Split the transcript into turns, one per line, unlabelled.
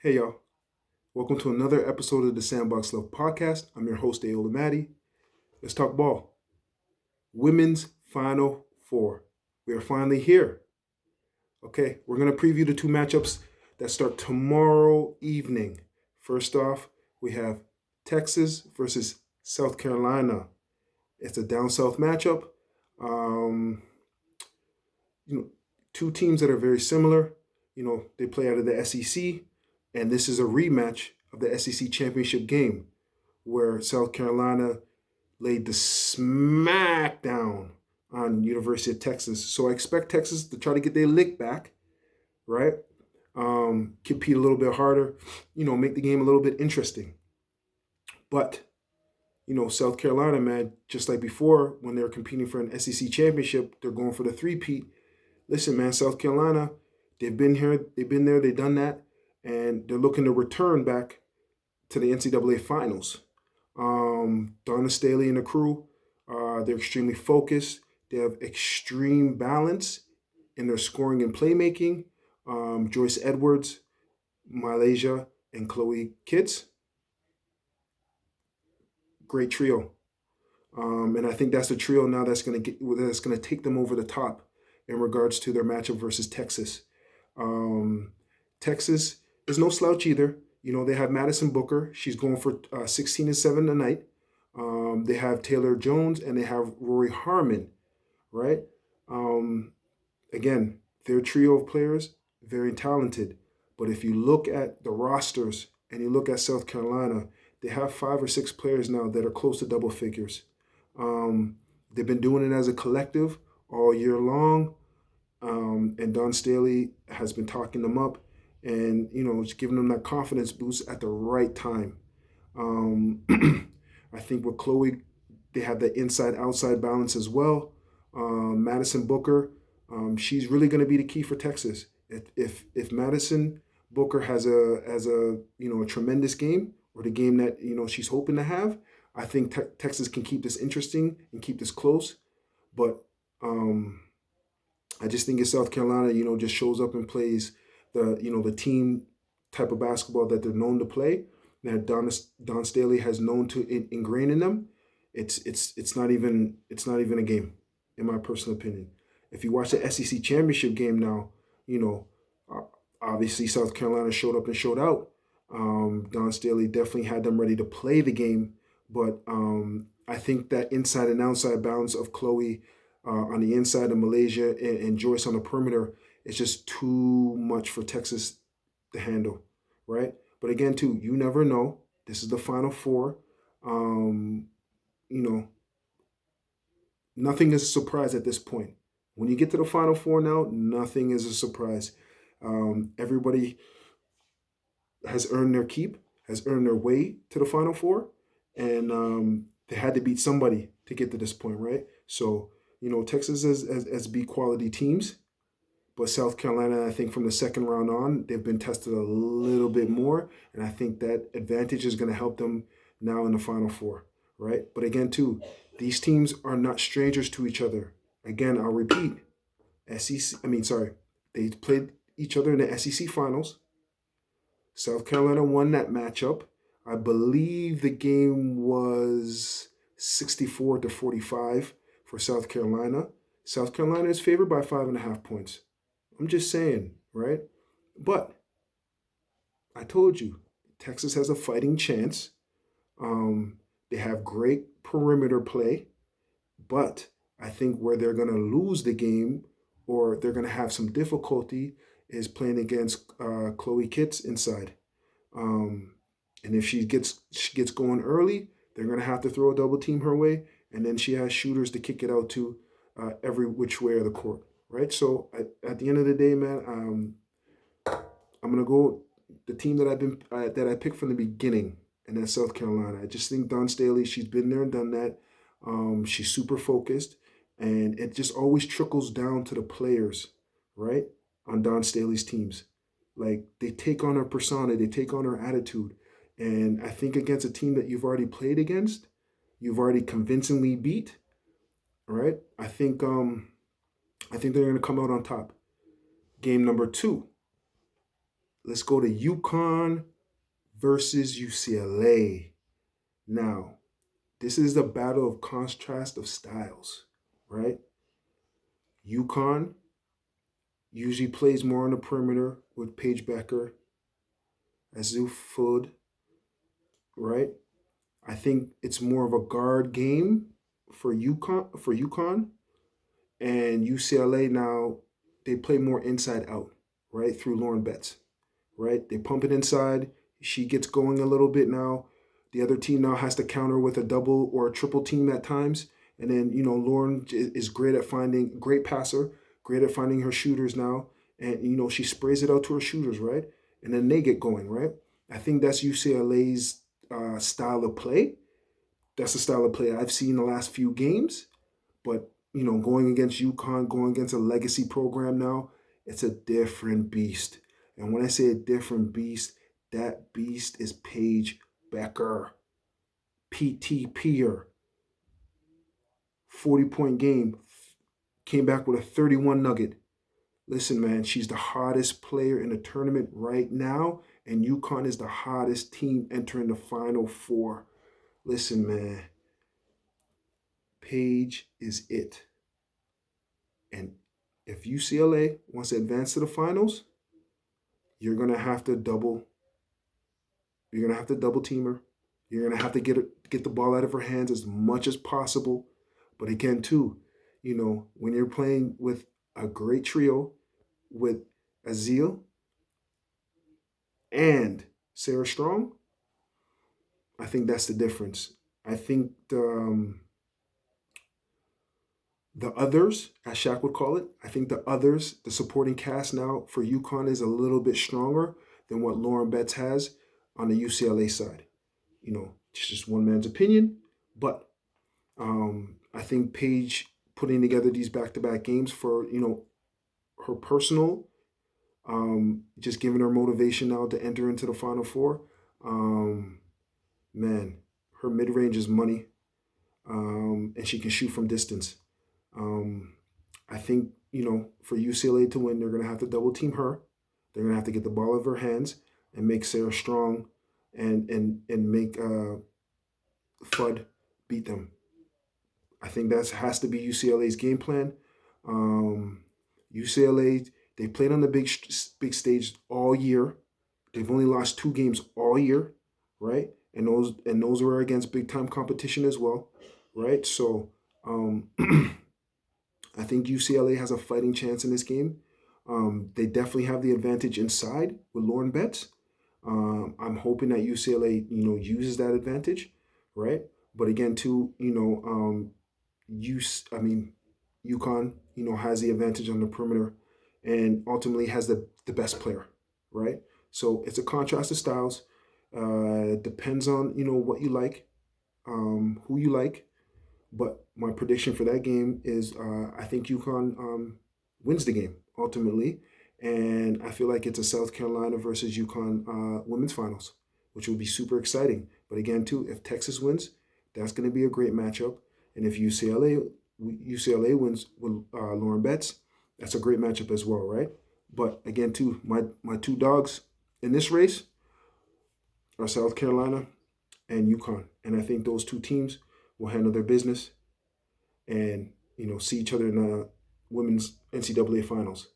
Hey y'all, welcome to another episode of the Sandbox Love Podcast. I'm your host, Ayola Maddie. Let's talk ball. Women's Final Four. We are finally here. Okay, we're going to preview the two matchups that start tomorrow evening. First off, we have Texas versus South Carolina. It's a down south matchup. Um, you know, two teams that are very similar. They play out of the SEC, and this is a rematch of the SEC championship game where South Carolina laid the smackdown on University of Texas. So I expect Texas to try to get their lick back, right? Compete a little bit harder, make the game a little bit interesting. But South Carolina, man, just like before, when they're competing for an SEC championship, they're going for the three-peat. Listen, man, South Carolina, they've been here, they've been there, they've done that, and they're looking to return back to the NCAA finals. Donna Staley and the crew, they're extremely focused. They have extreme balance in their scoring and playmaking. Joyce Edwards, Malaysia, and Chloe Kitts, great trio. And I think that's the trio now that's going to take them over the top in regards to their matchup versus Texas. Texas is no slouch either. They have Madison Booker. She's going for 16 and 7 tonight. They have Taylor Jones and they have Rory Harmon, right? Again, their trio of players, very talented. But if you look at the rosters and you look at South Carolina, they have 5 or 6 players now that are close to double figures. They've been doing it as a collective all year long. And Don Staley has been talking them up and, just giving them that confidence boost at the right time. I think with Chloe, they have the inside-outside balance as well. Madison Booker, she's really going to be the key for Texas. If Madison Booker has a tremendous game or the game that she's hoping to have, I think Texas can keep this interesting and keep this close. But I just think if South Carolina, just shows up and plays the team type of basketball that they're known to play, that Don Staley has known to ingrain in them, it's not even a game, in my personal opinion. If you watch the SEC championship game now, obviously South Carolina showed up and showed out. Don Staley definitely had them ready to play the game, but I think that inside and outside balance of Chloe on the inside of Malaysia and Joyce on the perimeter is just too much for Texas to handle, right? But again, too, you never know. This is the Final Four. Um, you know, Nothing is a surprise at this point. When you get to the Final Four now, nothing is a surprise. Everybody has earned their keep, has earned their way to the Final Four, and they had to beat somebody to get to this point, right? So, Texas has beat quality teams, but South Carolina, I think from the second round on, they've been tested a little bit more, and I think that advantage is going to help them now in the Final Four, right? But again, too, these teams are not strangers to each other. Again, I'll repeat, they played each other in the SEC finals. South Carolina won that matchup. I believe the game was 64-45 for South Carolina. South Carolina is favored by 5.5 points. I'm just saying, right? But I told you, Texas has a fighting chance. They have great perimeter play, but I think where they're going to lose the game or they're going to have some difficulty is playing against Chloe Kitts inside. And if she gets going early, they're going to have to throw a double team her way, and then she has shooters to kick it out to every which way of the court, right? So at the end of the day, man, I'm gonna go the team that I picked from the beginning, and that's South Carolina. I just think Don Staley, she's been there and done that. She's super focused, and it just always trickles down to the players, right? On Don Staley's teams, like they take on her persona, they take on her attitude, and I think against a team that you've already played against, you've already convincingly beat, all right? I think they're gonna come out on top. Game number 2. Let's go to UConn versus UCLA. Now, this is the battle of contrast of styles, right? UConn usually plays more on the perimeter with Paige Becker, Azuf Food, right? I think it's more of a guard game for UConn, and UCLA now they play more inside out, right? Through Lauren Betts, right? They pump it inside. She gets going a little bit now. The other team now has to counter with a double or a triple team at times. And then, Lauren is great at finding, great passer, great at finding her shooters now. And, she sprays it out to her shooters, right? And then they get going, right? I think that's UCLA's style of play. That's the style of play I've seen the last few games. But, going against UConn, going against a legacy program now, it's a different beast. And when I say a different beast, that beast is Paige Becker. PT Peer, 40-point game, came back with a 31 nugget. Listen, man, she's the hottest player in the tournament right now, and UConn is the hottest team entering the Final Four. Listen, man, Paige is it. And if UCLA wants to advance to the finals, you're gonna have to double. You're gonna have to double team her. You're gonna have to get the ball out of her hands as much as possible. But again, too, when you're playing with a great trio with Azil and Sarah Strong, I think that's the difference. I think the others, as Shaq would call it, I think the others, the supporting cast now for UConn is a little bit stronger than what Lauren Betts has on the UCLA side. It's just one man's opinion, but I think Paige putting together these back-to-back games for her personal, just giving her motivation now to enter into the Final Four. Man, her mid-range is money, and she can shoot from distance. I think for UCLA to win, they're gonna have to double team her. They're gonna have to get the ball out of her hands and make Sarah Strong and make Fudd beat them. I think that has to be UCLA's game plan. UCLA, they played on the big stage all year. They've only lost 2 games all year, right? And those were against big time competition as well, right? So I think UCLA has a fighting chance in this game. They definitely have the advantage inside with Lauren Betts. I'm hoping that UCLA, uses that advantage, right? But again, too, UConn, has the advantage on the perimeter, and ultimately has the best player, right? So it's a contrast of styles. Depends on what you like, who you like. But my prediction for that game is I think UConn wins the game ultimately, and I feel like it's a South Carolina versus UConn women's finals, which will be super exciting. But again, too, if Texas wins, that's going to be a great matchup, and if UCLA wins with Lauren Betts, that's a great matchup as well, right? But again, too, my 2 dogs in this race are South Carolina and UConn, and I think those 2 teams will handle their business and see each other in the women's NCAA finals.